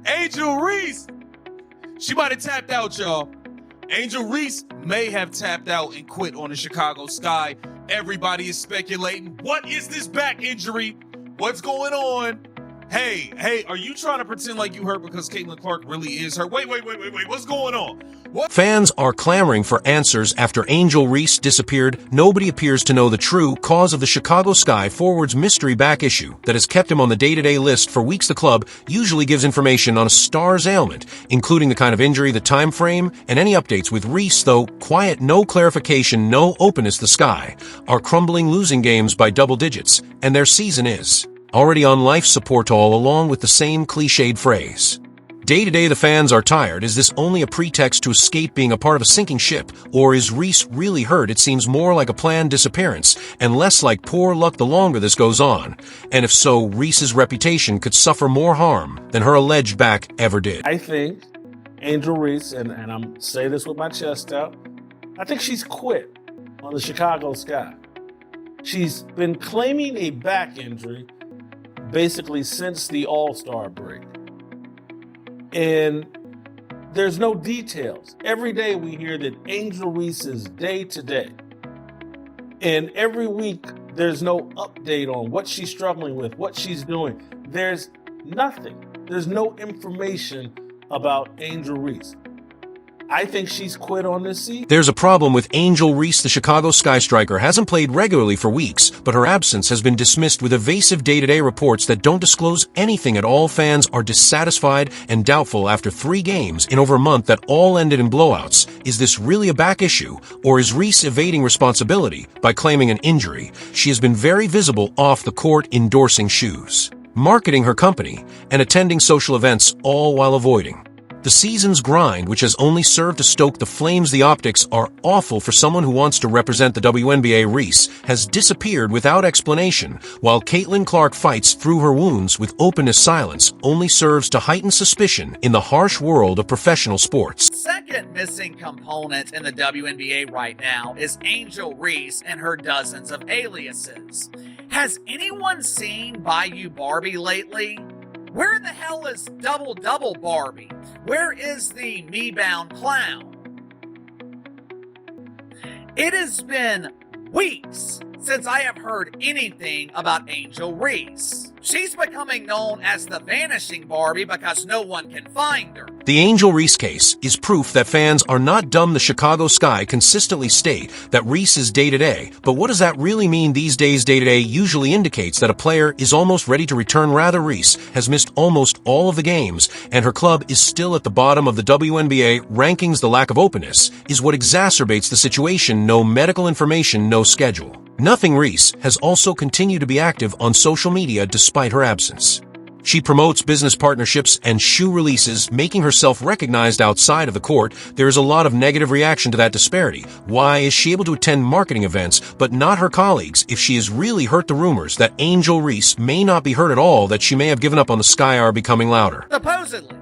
Angel Reese, she might have tapped out, y'all. Angel Reese may have tapped out and quit on the Chicago Sky. Everybody is speculating. What is this back injury? What's going on? Hey, are you trying to pretend like you hurt because Caitlin Clark really is hurt? Wait. What's going on? What? Fans are clamoring for answers after Angel Reese disappeared. Nobody appears to know the true cause of the Chicago Sky forward's mystery back issue that has kept him on the day-to-day list for weeks. The club usually gives information on a star's ailment, including the kind of injury, the time frame, and any updates. With Reese, though, quiet, no clarification, no openness. The Sky are crumbling, losing games by double digits, and their season is already on life support, all along with the same cliched phrase. Day to day, the fans are tired. Is this only a pretext to escape being a part of a sinking ship? Or is Reese really hurt? It seems more like a planned disappearance, and less like poor luck the longer this goes on. And if so, Reese's reputation could suffer more harm than her alleged back ever did. I think Angel Reese, and I'm saying this with my chest out, I think she's quit on the Chicago Sky. She's been claiming a back injury basically since the All-Star break. And there's no details. Every day we hear that Angel Reese is day to day. And every week there's no update on what she's struggling with, what she's doing. There's nothing. There's no information about Angel Reese. I think she's quit on this season. There's a problem with Angel Reese. The Chicago Sky striker hasn't played regularly for weeks, but her absence has been dismissed with evasive day-to-day reports that don't disclose anything at all. Fans are dissatisfied and doubtful after 3 games in over a month that all ended in blowouts. Is this really a back issue, or is Reese evading responsibility by claiming an injury? She has been very visible off the court, endorsing shoes, marketing her company, and attending social events, all while avoiding the season's grind, which has only served to stoke the flames. The optics are awful for someone who wants to represent the WNBA. Reese has disappeared without explanation, while Caitlin Clark fights through her wounds with openness. Silence only serves to heighten suspicion in the harsh world of professional sports. Second missing component in the WNBA right now is Angel Reese and her dozens of aliases. Has anyone seen Bayou Barbie lately? Where the hell is Double Double Barbie? Where is the me-bound clown? It has been weeks since I have heard anything about Angel Reese. She's becoming known as the Vanishing Barbie because no one can find her. The Angel Reese case is proof that fans are not dumb. The Chicago Sky consistently state that Reese is day-to-day, but what does that really mean these days? Day-to-day usually indicates that a player is almost ready to return. Rather, Reese has missed almost all of the games, and her club is still at the bottom of the WNBA rankings. The lack of openness is what exacerbates the situation. No medical information, no schedule, nothing. Reese has also continued to be active on social media despite her absence. She promotes business partnerships and shoe releases, making herself recognized outside of the court. There is a lot of negative reaction to that disparity. Why is she able to attend marketing events, but not her colleagues? If she is really hurt, the rumors that Angel Reese may not be hurt at all, that she may have given up on the Sky, are becoming louder. Supposedly,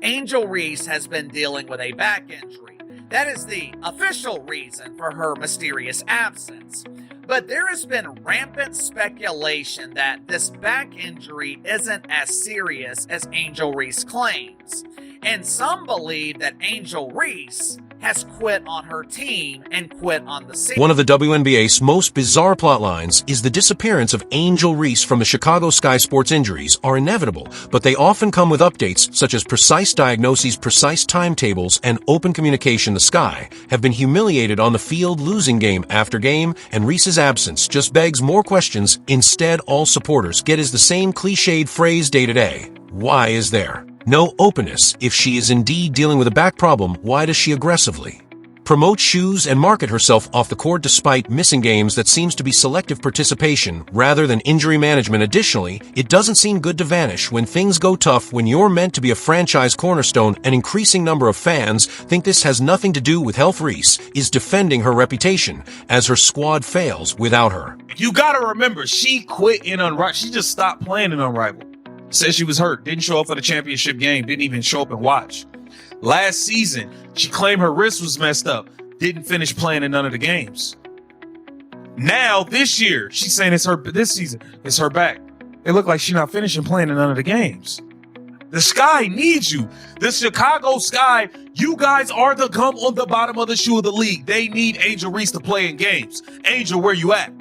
Angel Reese has been dealing with a back injury. That is the official reason for her mysterious absence. But there has been rampant speculation that this back injury isn't as serious as Angel Reese claims. And some believe that Angel Reese has quit on her team and quit on the season. One of the WNBA's most bizarre plot lines is the disappearance of Angel Reese from the Chicago Sky. Sports injuries are inevitable, but they often come with updates such as precise diagnoses, precise timetables, and open communication. The Sky have been humiliated on the field, losing game after game, and Reese's absence just begs more questions. Instead, all supporters get is the same cliched phrase day to day. Why is there no openness? If she is indeed dealing with a back problem, why does she aggressively promote shoes and market herself off the court despite missing games? That seems to be selective participation rather than injury management. Additionally, it doesn't seem good to vanish when things go tough. When you're meant to be a franchise cornerstone, an increasing number of fans think this has nothing to do with health. Reese is defending her reputation as her squad fails without her. You gotta remember, she quit in Unrivaled. She just stopped playing in Unrivaled. Said she was hurt, didn't show up for the championship game, didn't even show up and watch. Last season, she claimed her wrist was messed up, didn't finish playing in none of the games. Now, this year, she's saying this season, it's her back. It looked like she's not finishing playing in none of the games. The Sky needs you. The Chicago Sky, you guys are the gum on the bottom of the shoe of the league. They need Angel Reese to play in games. Angel, where you at?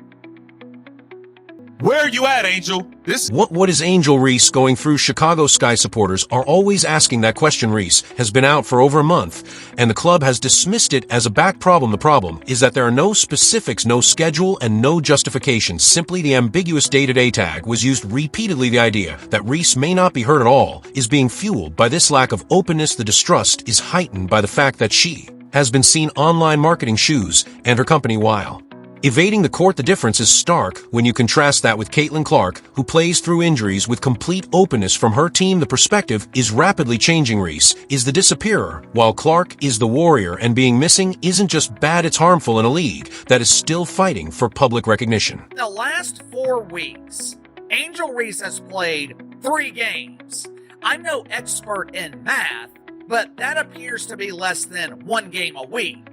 Where are you at, Angel? What is Angel Reese going through? Chicago Sky supporters are always asking that question. Reese has been out for over a month, and the club has dismissed it as a back problem. The problem is that there are no specifics, no schedule, and no justification. Simply the ambiguous day-to-day tag was used repeatedly. The idea that Reese may not be hurt at all is being fueled by this lack of openness. The distrust is heightened by the fact that she has been seen online marketing shoes and her company while evading the court. The difference is stark when you contrast that with Caitlin Clark, who plays through injuries with complete openness from her team. The perspective is rapidly changing. Reese is the disappearer, while Clark is the warrior, and being missing isn't just bad, it's harmful in a league that is still fighting for public recognition. The last 4 weeks, Angel Reese has played 3 games. I'm no expert in math, but that appears to be less than 1 game a week.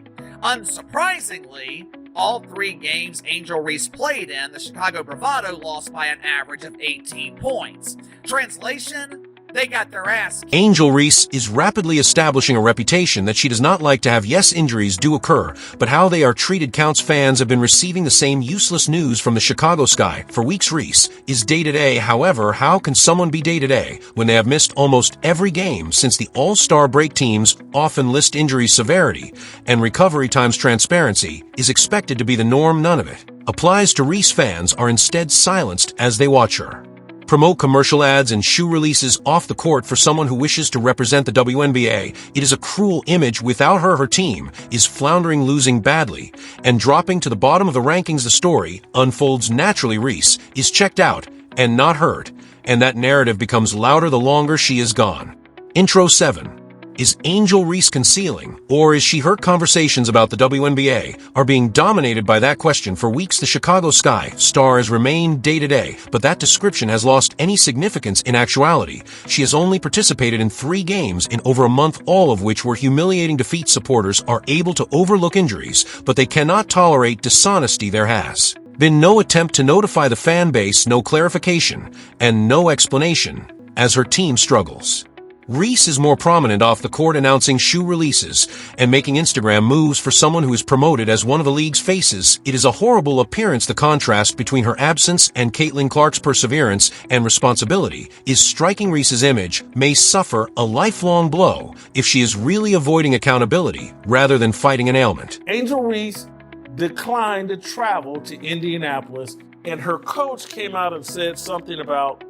Unsurprisingly, all 3 games Angel Reese played in, the Chicago Bravado lost by an average of 18 points. Translation, they got their ass kicked. Angel Reese is rapidly establishing a reputation that she does not like to have. Yes, injuries do occur, but how they are treated counts. Fans have been receiving the same useless news from the Chicago Sky for weeks. Reese is day-to-day. However, how can someone be day-to-day when they have missed almost every game since the All-Star break? Teams often list injury severity, and recovery times. Transparency is expected to be the norm. None of it applies to Reese. Fans are instead silenced as they watch her promote commercial ads and shoe releases off the court. For someone who wishes to represent the WNBA, it is a cruel image. Without her, her team is floundering, losing badly, and dropping to the bottom of the rankings. The story unfolds naturally. Reese is checked out and not hurt, and that narrative becomes louder the longer she is gone. Intro 7. Is Angel Reese concealing, or is she hurt? Conversations about the WNBA are being dominated by that question. For weeks, the Chicago Sky star has remained day-to-day, but that description has lost any significance. In actuality, she has only participated in 3 games in over a month, all of which were humiliating defeats. Supporters are able to overlook injuries, but they cannot tolerate dishonesty. There has been no attempt to notify the fan base, no clarification, and no explanation as her team struggles. Reese is more prominent off the court, announcing shoe releases and making Instagram moves. For someone who is promoted as one of the league's faces, it is a horrible appearance. The contrast between her absence and Caitlin Clark's perseverance and responsibility is striking. Reese's image may suffer a lifelong blow if she is really avoiding accountability rather than fighting an ailment. Angel Reese declined to travel to Indianapolis, and her coach came out and said something about,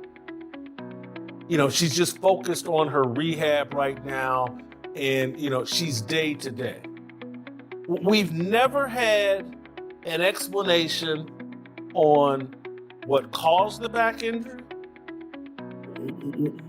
she's just focused on her rehab right now, and, she's day to day. We've never had an explanation on what caused the back injury,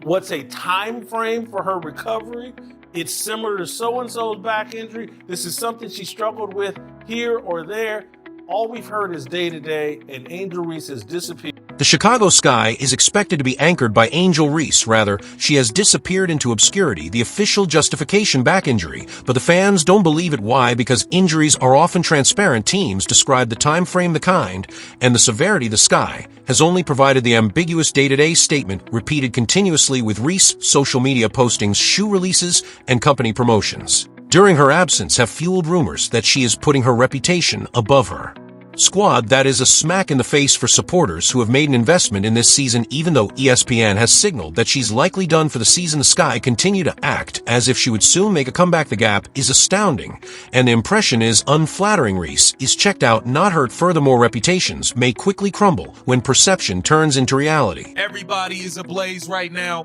what's a time frame for her recovery. It's similar to so-and-so's back injury. This is something she struggled with here or there. All we've heard is day to day, and Angel Reese has disappeared. The Chicago Sky is expected to be anchored by Angel Reese. Rather, she has disappeared into obscurity. The official justification: back injury. But the fans don't believe it. Why? Because injuries are often transparent. Teams describe the time frame, the kind, and the severity. The Sky has only provided the ambiguous day-to-day statement, repeated continuously with Reese social media postings, shoe releases, and company promotions during her absence have fueled rumors that she is putting her reputation above her squad. That is a smack in the face for supporters who have made an investment in this season. Even though ESPN has signaled that she's likely done for the season, the Sky continue to act as if she would soon make a comeback. The gap is astounding, and the impression is unflattering. Reese is checked out, not hurt. Furthermore, reputations may quickly crumble when perception turns into reality. Everybody is ablaze right now.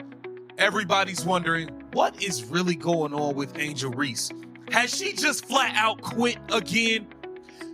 Everybody's wondering, what is really going on with Angel Reese? Has she just flat out quit again?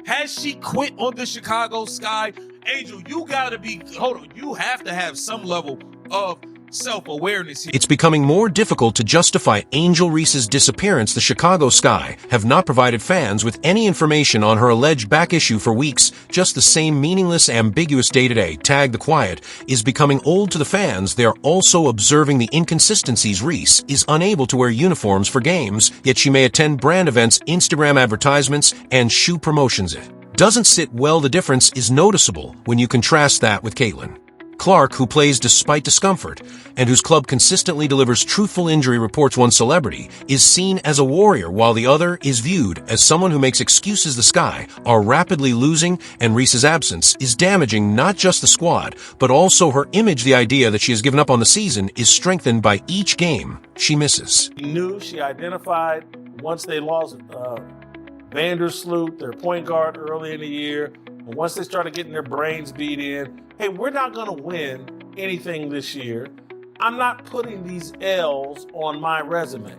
Has she quit on the Chicago Sky? Angel, you have to have some level of self-awareness here. It's becoming more difficult to justify Angel Reese's disappearance. The Chicago Sky have not provided fans with any information on her alleged back issue for weeks. Just the same meaningless, ambiguous day-to-day tag. The quiet is becoming old to the fans. They are also observing the inconsistencies. Reese is unable to wear uniforms for games, yet she may attend brand events, Instagram advertisements, and shoe promotions. It doesn't sit well. The difference is noticeable when you contrast that with Caitlin Clark, who plays despite discomfort, and whose club consistently delivers truthful injury reports one celebrity, is seen as a warrior while the other is viewed as someone who makes excuses. The Sky are rapidly losing, and Reese's absence is damaging not just the squad, but also her image. The idea that she has given up on the season is strengthened by each game she misses. She identified once they lost Vandersloot, their point guard, early in the year, and once they started getting their brains beat in, hey, we're not going to win anything this year. I'm not putting these L's on my resume.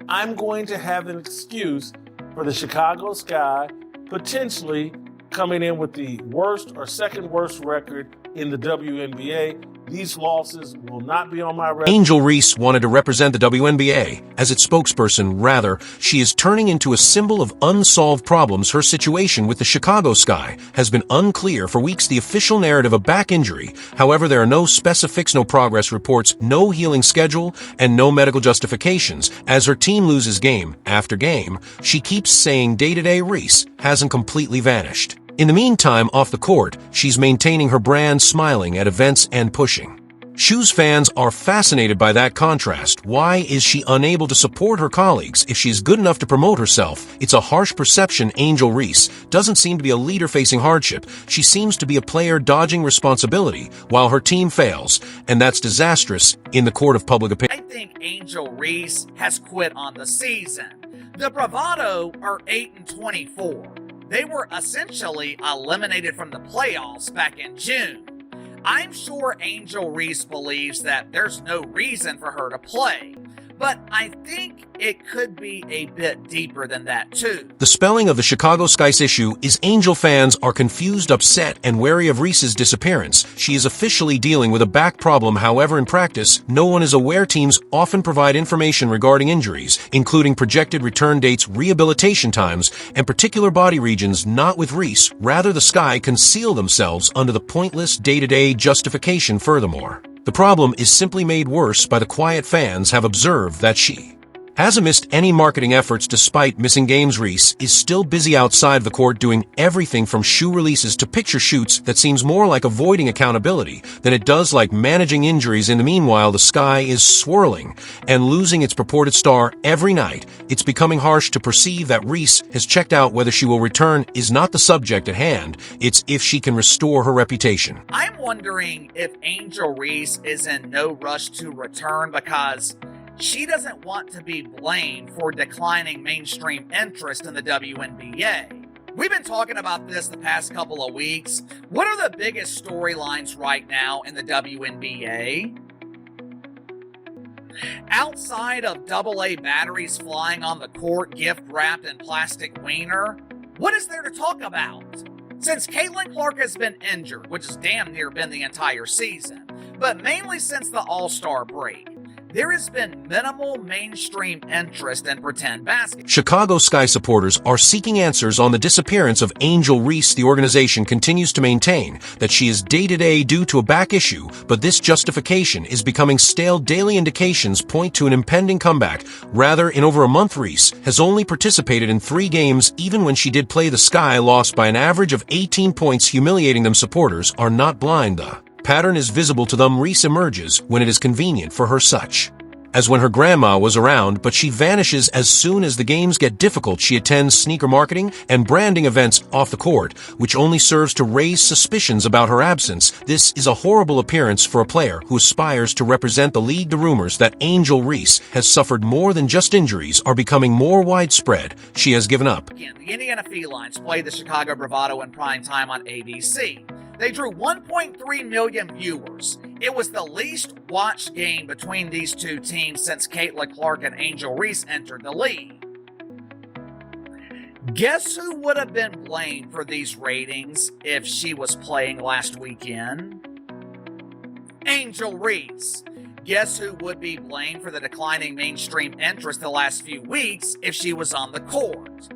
I'm going to have an excuse for the Chicago Sky potentially coming in with the worst or second worst record in the WNBA. These losses will not be on my resume. Angel Reese wanted to represent the WNBA as its spokesperson. Rather, she is turning into a symbol of unsolved problems. Her situation with the Chicago Sky has been unclear for weeks. The official narrative, a back injury. However, there are no specifics, no progress reports, no healing schedule, and no medical justifications. As her team loses game after game, she keeps saying day-to-day Reese hasn't completely vanished. In the meantime, off the court, she's maintaining her brand, smiling at events and pushing. Shoes fans are fascinated by that contrast. Why is she unable to support her colleagues if she's good enough to promote herself? It's a harsh perception. Angel Reese doesn't seem to be a leader facing hardship. She seems to be a player dodging responsibility while her team fails, and that's disastrous in the court of public opinion. I think Angel Reese has quit on the season. The Bravado are 8-24. They were essentially eliminated from the playoffs back in June. I'm sure Angel Reese believes that there's no reason for her to play, but I think it could be a bit deeper than that too. The spelling of the Chicago Sky's issue is Angel fans are confused, upset, and wary of Reese's disappearance. She is officially dealing with a back problem. However, in practice, no one is aware. Teams often provide information regarding injuries, including projected return dates, rehabilitation times, and particular body regions. Not with Reese. Rather, the Sky conceal themselves under the pointless day-to-day justification. Furthermore, the problem is simply made worse by the quiet fans have observed that she hasn't missed any marketing efforts despite missing games. Reese is still busy outside the court doing everything from shoe releases to picture shoots that seems more like avoiding accountability than it does like managing injuries. In the meanwhile, the Sky is swirling and losing its purported star every night. It's becoming harsh to perceive that Reese has checked out. Whether she will return is not the subject at hand. It's if she can restore her reputation. I'm wondering if Angel Reese is in no rush to return because she doesn't want to be blamed for declining mainstream interest in the WNBA. We've been talking about this the past couple of weeks. What are the biggest storylines right now in the WNBA? Outside of AA batteries flying on the court, gift wrapped in plastic wiener, what is there to talk about? Since Caitlin Clark has been injured, which has damn near been the entire season, but mainly since the All-Star break, there has been minimal mainstream interest in pretend basketball. Chicago Sky supporters are seeking answers on the disappearance of Angel Reese. The organization continues to maintain that she is day-to-day due to a back issue, but this justification is becoming stale. Daily indications point to an impending comeback. Rather, in over a month, Reese has only participated in 3 games. Even when she did play, the Sky lost by an average of 18 points, humiliating them. Supporters are not blind. The pattern is visible to them. Reese emerges when it is convenient for her, such as when her grandma was around, but she vanishes as soon as the games get difficult. She attends sneaker marketing and branding events off the court, which only serves to raise suspicions about her absence. This is a horrible appearance for a player who aspires to represent the league. The rumors that Angel Reese has suffered more than just injuries are becoming more widespread. She has given up. Again, the Indiana Felines played the Chicago Bravado in prime time on ABC. They drew 1.3 million viewers. It was the least watched game between these two teams since Caitlin Clark and Angel Reese entered the league. Guess who would have been blamed for these ratings if she was playing last weekend? Angel Reese. Guess who would be blamed for the declining mainstream interest the last few weeks if she was on the court?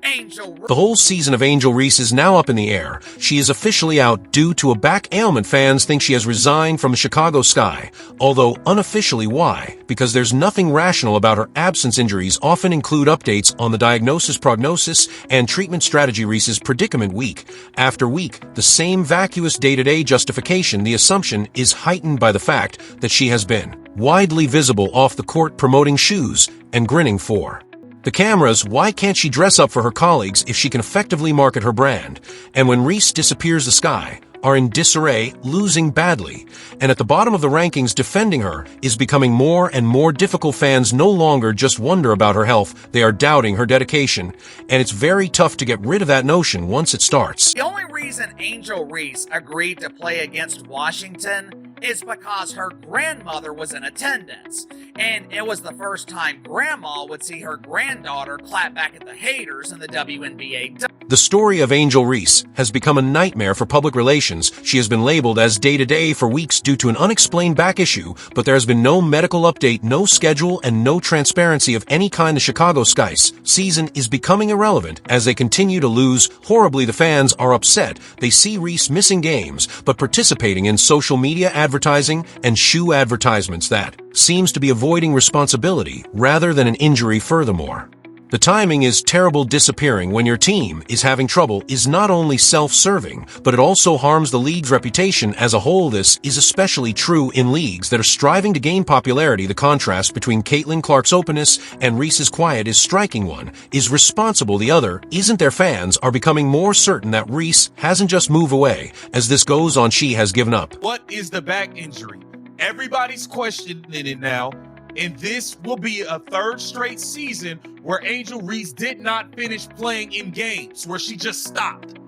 Angel The whole season of Angel Reese is now up in the air. She is officially out due to a back ailment. Fans think she has resigned from the Chicago Sky, although unofficially why, because there's nothing rational about her absence. Injuries often include updates on the diagnosis, prognosis, and treatment strategy. Reese's predicament week after week, the same vacuous day-to-day justification. The assumption is heightened by the fact that she has been widely visible off the court promoting shoes and grinning for the cameras. Why can't she dress up for her colleagues if she can effectively market her brand? And when Reese disappears, the Sky are in disarray, losing badly, and at the bottom of the rankings. Defending her is becoming more and more difficult. Fans no longer just wonder about her health, they are doubting her dedication, and it's very tough to get rid of that notion once it starts. The only reason Angel Reese agreed to play against Washington is because her grandmother was in attendance, and it was the first time Grandma would see her granddaughter clap back at the haters in the WNBA. The story of Angel Reese has become a nightmare for public relations. She has been labeled as day-to-day for weeks due to an unexplained back issue, but there has been no medical update, no schedule, and no transparency of any kind. The Chicago Sky's season is becoming irrelevant as they continue to lose horribly. The fans are upset. They see Reese missing games, but participating in social media advertising and shoe advertisements. That seems to be avoiding responsibility rather than an injury. Furthermore, the timing is terrible. Disappearing when your team is having trouble is not only self-serving, but it also harms the league's reputation as a whole. This is especially true in leagues that are striving to gain popularity. The contrast between Caitlin Clark's openness and Reese's quiet is striking. One is responsible, the other isn't. Their fans are becoming more certain that Reese hasn't just moved away. As this goes on, she has given up. What is the back injury? Everybody's questioning it now. And this will be a third straight season where Angel Reese did not finish playing in games, where she just stopped.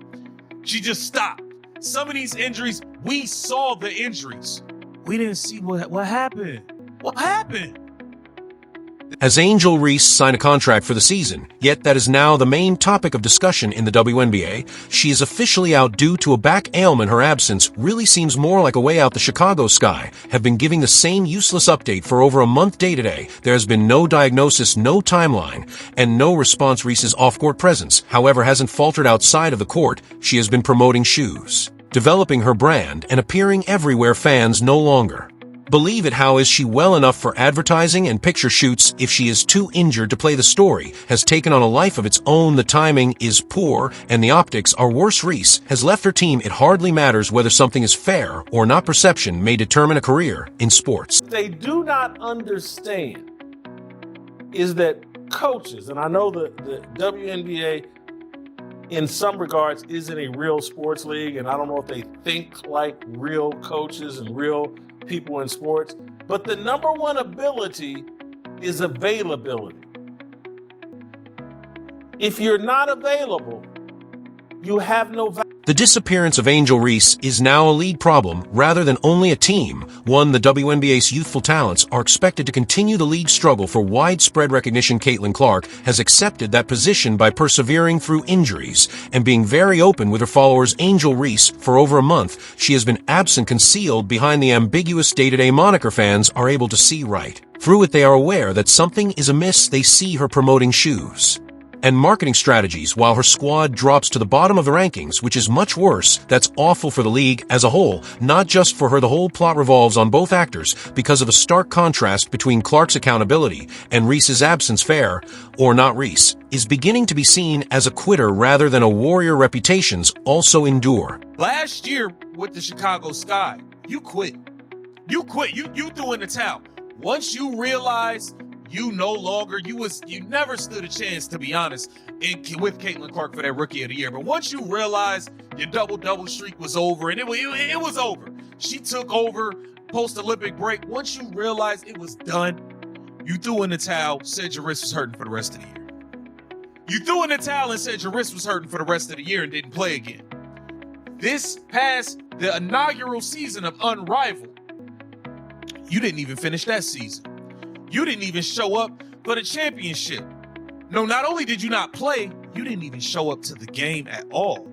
She just stopped. Some of these injuries, we saw the injuries. We didn't see what happened. What happened? Has Angel Reese signed a contract for the season? Yet that is now the main topic of discussion in the WNBA. She is officially out due to a back ailment. Her absence really seems more like a way out. The Chicago Sky have been giving the same useless update for over a month. Day-to-day, there has been no diagnosis, no timeline, and no response. Reese's off-court presence, however, hasn't faltered. Outside of the court, she has been promoting shoes, developing her brand, and appearing everywhere. Fans no longer believe it. How is she well enough for advertising and picture shoots if she is too injured to play? The story has taken on a life of its own. The timing is poor and the optics are worse. Reese has left her team. It hardly matters whether something is fair or not. Perception may determine a career in sports. They do not understand is that coaches, and I know the WNBA in some regards isn't a real sports league, and I don't know if they think like real coaches and real people in sports, but the number one ability is availability. If you're not available, you have no value. The disappearance of Angel Reese is now a league problem rather than only a team one. The WNBA's youthful talents are expected to continue the league's struggle for widespread recognition. Caitlin Clark has accepted that position by persevering through injuries and being very open with her followers. Angel Reese, for over a month, she has been absent, concealed behind the ambiguous day-to-day moniker. Fans are able to see right through it. They are aware that something is amiss. They see her promoting shoes and marketing strategies while her squad drops to the bottom of the rankings, which is much worse. That's awful for the league as a whole, not just for her. The whole plot revolves on both actors because of a stark contrast between Clark's accountability and Reese's absence. Fair or not, Reese is beginning to be seen as a quitter rather than a warrior. Reputations also endure. Last year with the Chicago Sky, you quit. You quit. You threw in the towel. Once you realized you no longer, you never stood a chance, to be honest, with Caitlin Clark for that Rookie of the Year. But once you realized your double streak was over, and it was over. She took over post-Olympic break. Once you realized it was done, you threw in the towel, said your wrist was hurting for the rest of the year. You threw in the towel and said your wrist was hurting for the rest of the year and didn't play again. This past the inaugural season of Unrivaled, you didn't even finish that season. You didn't even show up for the championship. No, not only did you not play, you didn't even show up to the game at all.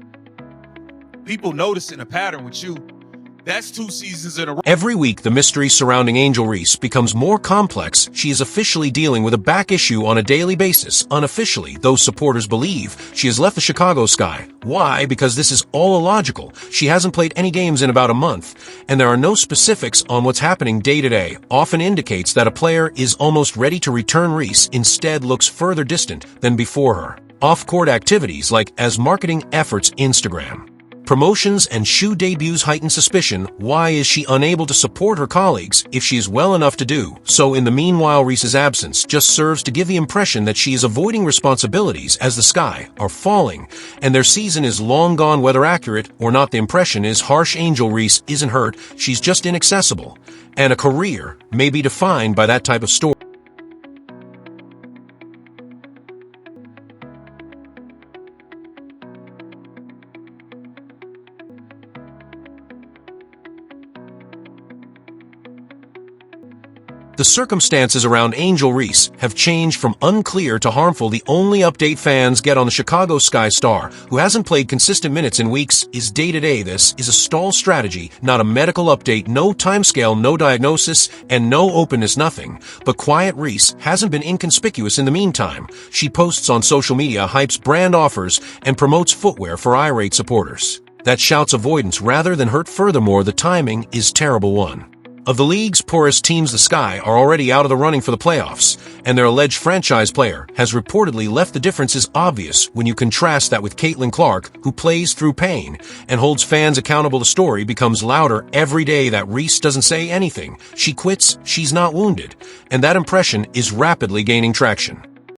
People noticing a pattern with you. That's 2 seasons in a row. Every week, the mystery surrounding Angel Reese becomes more complex. She is officially dealing with a back issue on a daily basis. Unofficially, those supporters believe she has left the Chicago Sky. Why? Because this is all illogical. She hasn't played any games in about a month, and there are no specifics on what's happening day to day. Often indicates that a player is almost ready to return. Reese instead looks further distant than before her. Off-court activities like as marketing efforts Instagram. Promotions and shoe debuts heighten suspicion. Why is she unable to support her colleagues if she is well enough to do so? In the meanwhile, Reese's absence just serves to give the impression that she is avoiding responsibilities as the Sky are falling and their season is long gone. Whether accurate or not, the impression is harsh. Angel Reese isn't hurt, she's just inaccessible, and a career may be defined by that type of story. The circumstances around Angel Reese have changed from unclear to harmful. The only update fans get on the Chicago Sky star, who hasn't played consistent minutes in weeks, is day-to-day. This is a stall strategy, not a medical update. No timescale, no diagnosis, and no openness, nothing. But quiet Reese hasn't been inconspicuous in the meantime. She posts on social media, hypes brand offers, and promotes footwear for irate supporters. That shouts avoidance rather than hurt. Furthermore, the timing is terrible. One of the league's poorest teams, the Sky, are already out of the running for the playoffs, and their alleged franchise player has reportedly left. The difference is obvious when you contrast that with Caitlin Clark, who plays through pain and holds fans accountable. The story becomes louder every day that Reese doesn't say anything. She quits, she's not wounded, and that impression is rapidly gaining traction.